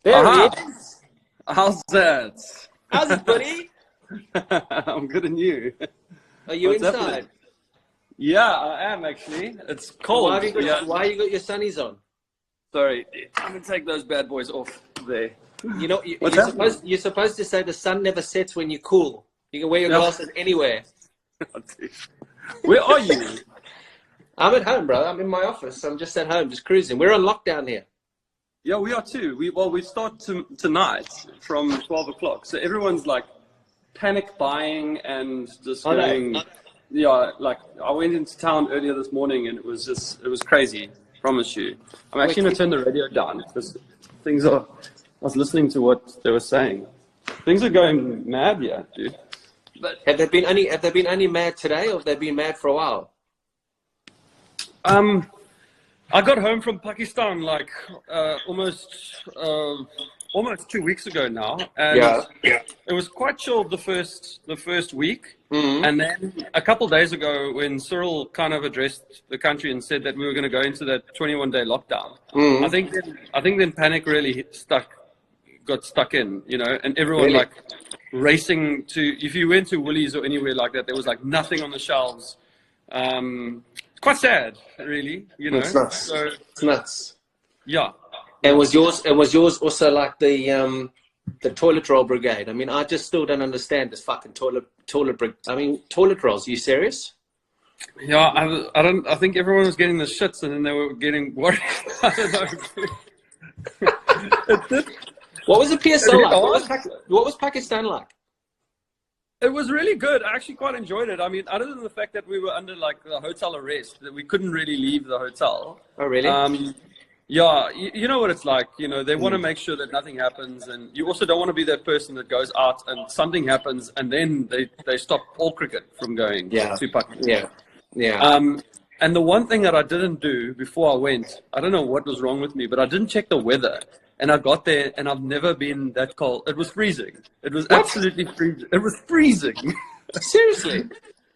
There he Aha! is. How's that? How's it, buddy? I'm good, and you? Are you What's inside? happening? Yeah, I am actually. It's cold. Why have you got your sunnies on? Sorry, I'm gonna take those bad boys off there. You know, What's happening? you're supposed to say the sun never sets when you're cool. You can wear your glasses anywhere. Where are you? I'm at home, bro. I'm in my office. I'm just at home, just cruising. We're on lockdown here. Yeah, we are too. We start tonight from 12 o'clock. So everyone's like panic buying and just going. Yeah, like I went into town earlier this morning and it was crazy. Promise you. I'm actually gonna turn the radio down because things are. I was listening to what they were saying. Things are going mad here, dude. But have they been only mad today, or have they been mad for a while? I got home from Pakistan like almost 2 weeks ago now, and it was quite chill the first week, and then a couple of days ago when Cyril kind of addressed the country and said that we were going to go into that 21-day lockdown, I think then panic really got stuck in, you know, and everyone like racing to. If you went to Woolies or anywhere like that, there was like nothing on the shelves. Quite sad, really. You know, it's nuts. So, it's nuts. Yeah. And was yours also like the toilet roll brigade? I mean, I just still don't understand this fucking toilet toilet rolls. Are you serious? Yeah, I think everyone was getting the shits, and then they were getting worried. I don't know. What was the PSL like? What was Pakistan like? It was really good. I actually quite enjoyed it. I mean, other than the fact that we were under like the hotel arrest, that we couldn't really leave the hotel. Oh, really? Yeah, you know what it's like. You know, they want to make sure that nothing happens, and you also don't want to be that person that goes out and something happens, and then they stop all cricket from going to Pakistan. Yeah. And the one thing that I didn't do before I went, I don't know what was wrong with me, but I didn't check the weather. And I got there, and I've never been that cold. It was freezing. It was absolutely freezing. It was freezing. Seriously?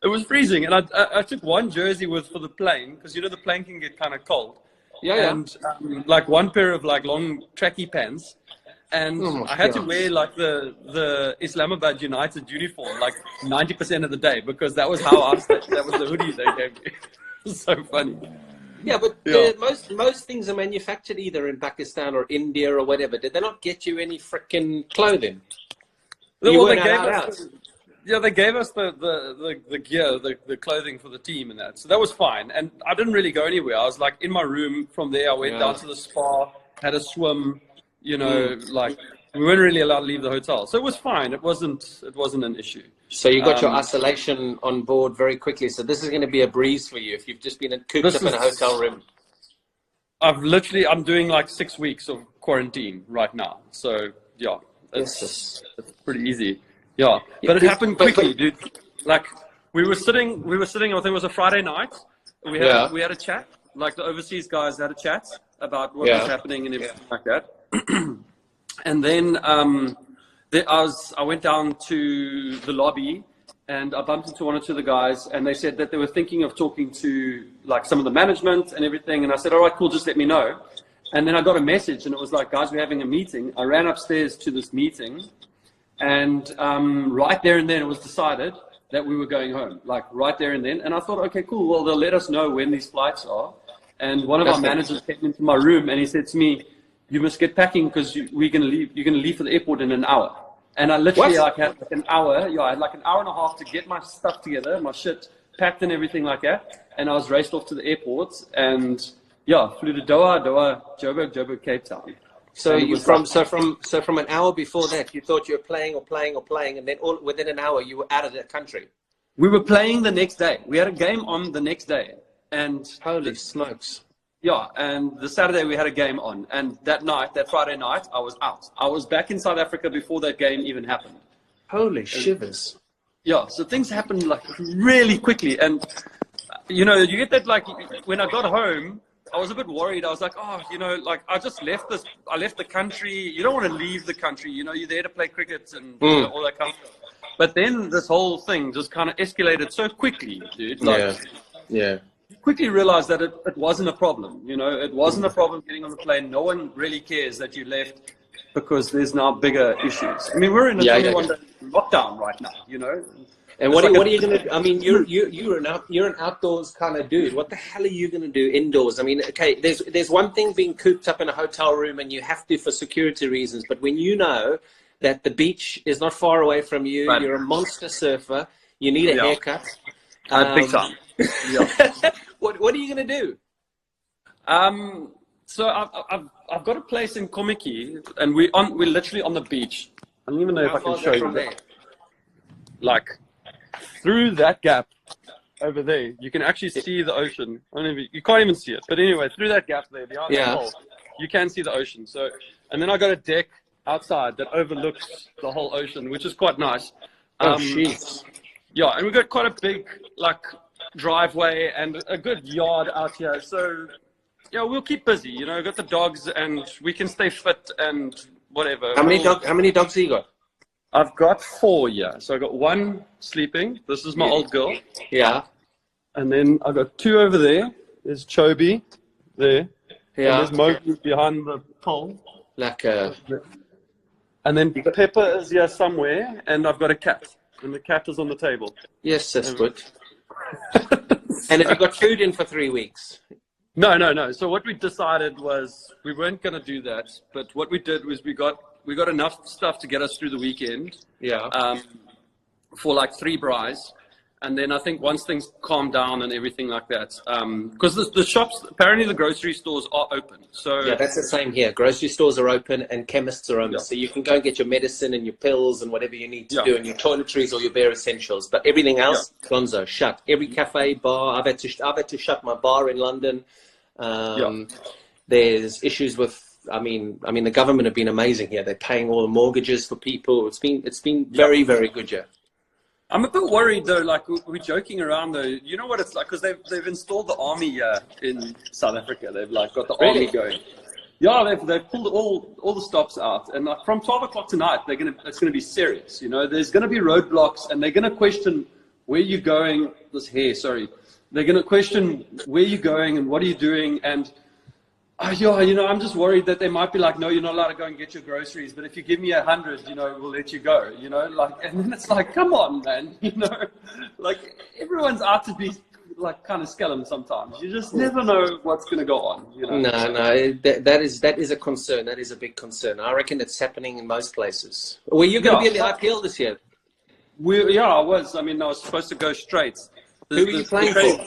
It was freezing. And I took one jersey for the plane, because, you know, the plane can get kind of cold. Yeah. And like one pair of like long tracky pants. And I had to wear like the Islamabad United uniform like 90% of the day, because that was how I stayed. That was the hoodie they gave me. It was so funny. Yeah, but most things are manufactured either in Pakistan or India or whatever. Did they not get you any freaking clothing? They gave us the gear, the clothing for the team and that. So that was fine. And I didn't really go anywhere. I was like in my room. From there, I went down to the spa, had a swim. You know, like we weren't really allowed to leave the hotel, so it was fine. It wasn't an issue. So you got your isolation on board very quickly. So this is going to be a breeze for you if you've just been cooped up in a hotel room. I'm doing like 6 weeks of quarantine right now. So yeah, it's pretty easy. Yeah, but it happened quickly, dude. Like we were sitting. I think it was a Friday night. We had a chat. Like the overseas guys had a chat about what was happening and everything like that. And then I went down to the lobby, and I bumped into one or two of the guys, and they said that they were thinking of talking to like some of the management and everything. And I said, all right, cool, just let me know. And then I got a message, and it was like, guys, we're having a meeting. I ran upstairs to this meeting, and right there and then it was decided that we were going home, like right there and then. And I thought, okay, cool, well, they'll let us know when these flights are. And one of our managers came into my room, and he said to me, you must get packing, because you're going to leave for the airport in an hour. And I literally had like an hour. Yeah, I had like an hour and a half to get my stuff together, my shit packed and everything like that. And I was raced off to the airport, and flew to Doha, Joburg, Cape Town. So from an hour before that, you thought you were playing, and then within an hour you were out of the country. We were playing the next day. We had a game on the next day, and holy smokes. Yeah, and the Saturday we had a game on, and that Friday night, I was out. I was back in South Africa before that game even happened. Holy shivers. Yeah, so things happened like really quickly, and you know, you get that, like when I got home, I was a bit worried. I was like, oh, you know, like I just left the country. You don't want to leave the country, you know, you're there to play cricket and you know, all that kind of stuff. But then this whole thing just kind of escalated so quickly, dude. Like, yeah. Quickly realized that it wasn't a problem. You know, it wasn't a problem getting on the plane. No one really cares that you left. because there's now bigger issues. I mean, we're in a 21-day lockdown right now, you know. And what are you gonna do? I mean, you're an outdoors kind of dude. What the hell are you gonna do indoors? I mean, okay, there's one thing being cooped up in a hotel room and you have to for security reasons, but when you know that the beach is not far away from you, right. You're a monster surfer, you need a haircut. Big time. Yeah. What are you gonna do? So I've got a place in Komiki, and we're literally on the beach. I don't even know if I can show you that. Like through that gap over there, you can actually see the ocean. I don't know if you can't even see it, but anyway, through that gap there, behind the hole, you can see the ocean. So, and then I got a deck outside that overlooks the whole ocean, which is quite nice. Yeah, and we've got quite a big driveway and a good yard out here. So yeah, we'll keep busy. You know, got the dogs and we can stay fit and whatever. How many dogs have you got? I've got 4 here. So I got one sleeping. This is my old girl. Yeah. And then I got 2 over there. There's Chobi there. Yeah. And there's Moki behind the pole. And then Pepper is here somewhere. And I've got a cat. And the cat is on the table. Yes, that's good. And have you got food in for 3 weeks? No. So what we decided was we weren't going to do that. But what we did was we got enough stuff to get us through the weekend. Yeah. For like 3 braais. And then I think once things calm down and everything like that, because the shops, apparently the grocery stores are open. So yeah, that's the same here. Grocery stores are open and chemists are open. Yeah. So you can go and get your medicine and your pills and whatever you need to do and your toiletries or your bare essentials. But everything else, gonzo, shut. Every cafe, bar, I've had to shut my bar in London. There's issues with, I mean, the government have been amazing here. They're paying all the mortgages for people. It's been very, very good, yeah. I'm a bit worried though, like we're joking around though. You know what it's like, because they've installed the army here in South Africa. They've got the army going. Yeah, they've pulled all the stops out, and like from 12 o'clock tonight, it's gonna be serious. You know, there's gonna be roadblocks, and they're gonna question where you're going. They're gonna question where you're going and what are you doing, and I'm just worried that they might be like, no, you're not allowed to go and get your groceries, but if you give me 100, we'll let you go, and then it's like, come on, man, like everyone's out to be like kind of skellum sometimes. You just never know what's going to go on. No, that is a concern. That is a big concern. I reckon it's happening in most places. Were you going to be in the IPL this year? I was. I mean, I was supposed to go straight. Who were you playing for?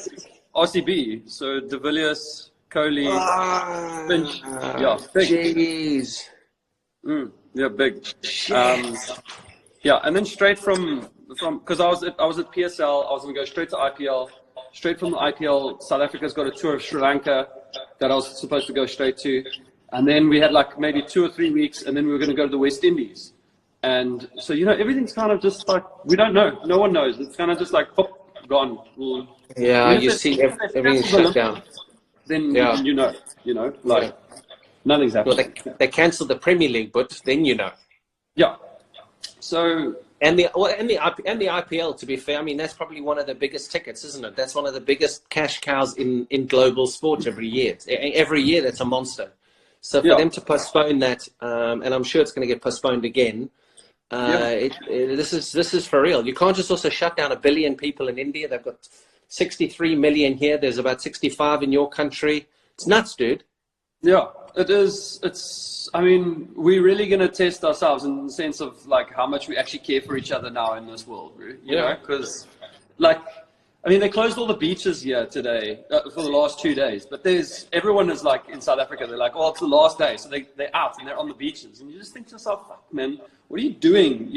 RCB. So De Villiers, Kohli, Finch. Big. Jeez. Big. And then straight from because I was at PSL, I was going to go straight to IPL. Straight from the IPL, South Africa's got a tour of Sri Lanka that I was supposed to go straight to. And then we had like maybe 2 or 3 weeks, and then we were going to go to the West Indies. And so, everything's kind of just like, we don't know. No one knows. It's kind of just like, pop, gone. Yeah, you see everything shut down. Then nothing's happening. Well, they cancelled the Premier League, but then Yeah. So and the IPL, to be fair, I mean that's probably one of the biggest tickets, isn't it? That's one of the biggest cash cows in global sport every year. Every year, that's a monster. So for them to postpone that, and I'm sure it's going to get postponed again. This is for real. You can't just also shut down 1 billion people in India. They've got 63 million here. There's about 65 in your country. It's nuts, dude. Yeah, it is. I mean, we're really going to test ourselves in the sense of like how much we actually care for each other now in this world, you know, because they closed all the beaches here today for the last 2 days, but everyone is like in South Africa, they're like, oh, it's the last day. So they're out and they're on the beaches. And you just think to yourself, fuck, man, what are you doing?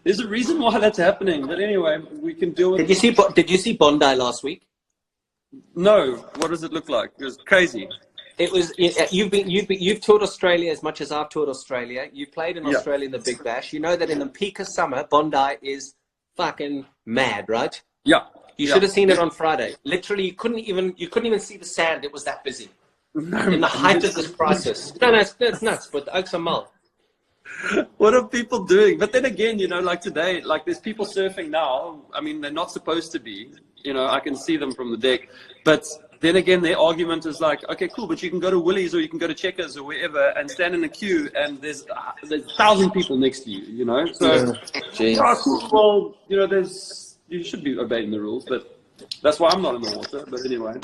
There's a reason why that's happening. But anyway, we can deal with it. Did you see Bondi last week? No. What does it look like? It was crazy. It was. You've toured Australia as much as I've toured Australia. You played in Australia in the Big Bash. You know that in the peak of summer, Bondi is fucking mad, right? Yeah. You should have seen it on Friday. Literally, you couldn't even see the sand. It was that busy. In the height of this crisis. No, it's nuts. But the Oaks are mull. What are people doing? But then again, like today, like there's people surfing now. I mean, they're not supposed to be. I can see them from the deck. But then again, their argument is like, okay, cool, but you can go to Woolies or you can go to Checkers or wherever and stand in a queue and there's 1,000 people next to you, you know? So, cool, well, you know, you should be obeying the rules, but that's why I'm not in the water, but anyway.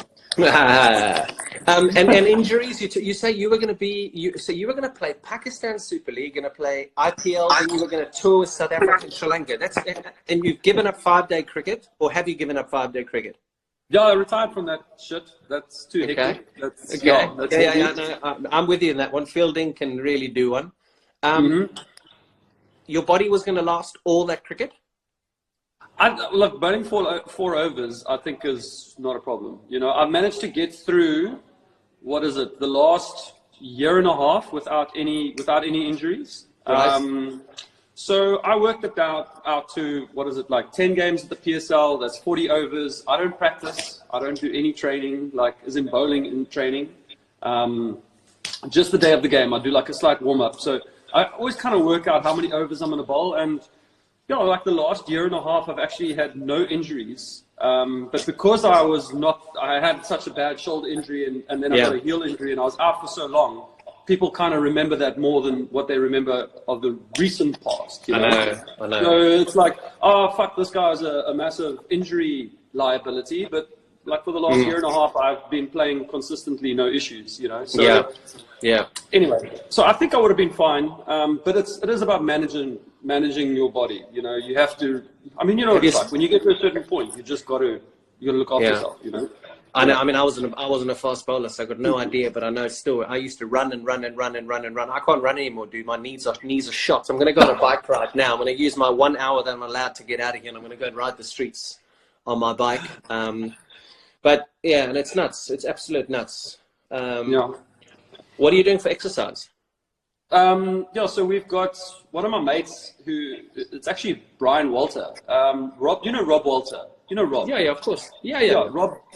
And injuries, you say you were going to be, so you were going to play Pakistan Super League, going to play IPL, and you were going to tour with South Africa and Sri Lanka. And you've given up 5-day cricket, or have you given up 5-day cricket? Yeah, I retired from that shit. That's too hectic. No, I'm with you in that one. Fielding can really do one. Your body was going to last all that cricket? Look, bowling four overs, I think, is not a problem. You know, I've managed to get through, the last year and a half without any injuries. Right. So I worked it out to, 10 games at the PSL, that's 40 overs. I don't practice. I don't do any training, as in bowling in training. Just the day of the game, I do like a slight warm-up. So I always kind of work out how many overs I'm going to bowl. And, you know, the last year and a half, I've actually had no injuries. But because I had such a bad shoulder injury and then I got a heel injury and I was out for so long, people kind of remember that more than what they remember of the recent past. You know? I know. So it's like, oh, fuck, this guy is a massive injury liability. But for the last year and a half, I've been playing consistently, no issues, you know. So, yeah. Anyway, so I think I would have been fine. But it is about managing your body. You know, you have to. I mean, you know what it's like. When you get to a certain point, you got to look after yourself. You know. I know. I mean, I wasn't a fast bowler, so I got no idea. But I know still, I used to run. I can't run anymore, dude. My knees are shot. So I'm going to go on a bike ride now. I'm going to use my 1 hour that I'm allowed to get out of here, and I'm going to go and ride the streets on my bike. But yeah, and it's nuts. It's absolute nuts. What are you doing for exercise? So we've got one of my mates it's actually Brian Walter. Rob, you know Rob Walter? You know Rob? Yeah, of course. Yeah.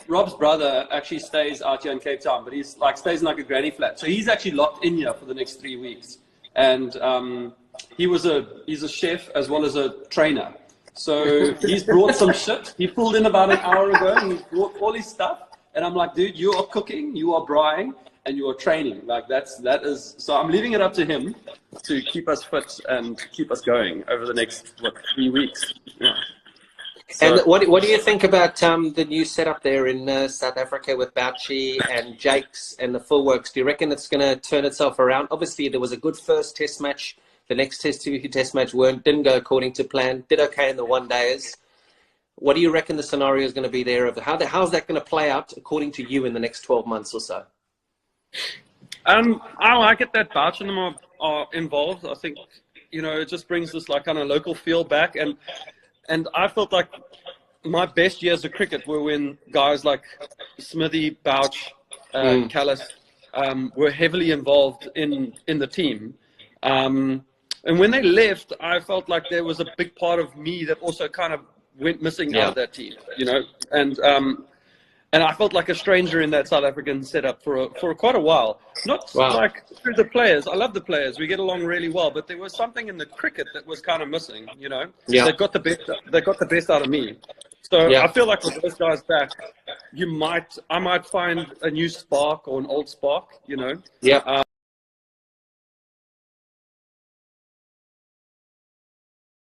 Rob's brother actually stays out here in Cape Town, but he's stays in a granny flat. So he's actually locked in here for the next 3 weeks. And he's a chef as well as a trainer. So he's brought some shit. He pulled in about an hour ago and he's brought all his stuff. And I'm like, dude, you are cooking, you are braaiing, and you are training. That is. So I'm leaving it up to him to keep us fit and keep us going over the next 3 weeks. Yeah. So, and what do you think about the new setup there in South Africa with Barmy and Jakes and the full works? Do you reckon it's going to turn itself around? Obviously, there was a good first test match. The next test match didn't go according to plan. Did okay in the 1 days. What do you reckon the scenario is going to be there? How's that going to play out according to you in the next 12 months or so? I like it that Barch and them are involved. I think, you know, it just brings this kind of local feel back. And I felt like my best years of cricket were when guys like Smithy, Bouch, Callis were heavily involved in the team. And when they left, I felt like there was a big part of me that also kind of went missing out of that team, you know. And I felt like a stranger in that South African setup for quite a while. Not through the players. I love the players. We get along really well. But there was something in the cricket that was kind of missing, you know. Yeah. They got the best out of me. So I feel like with those guys back, I might find a new spark or an old spark, you know. Yeah.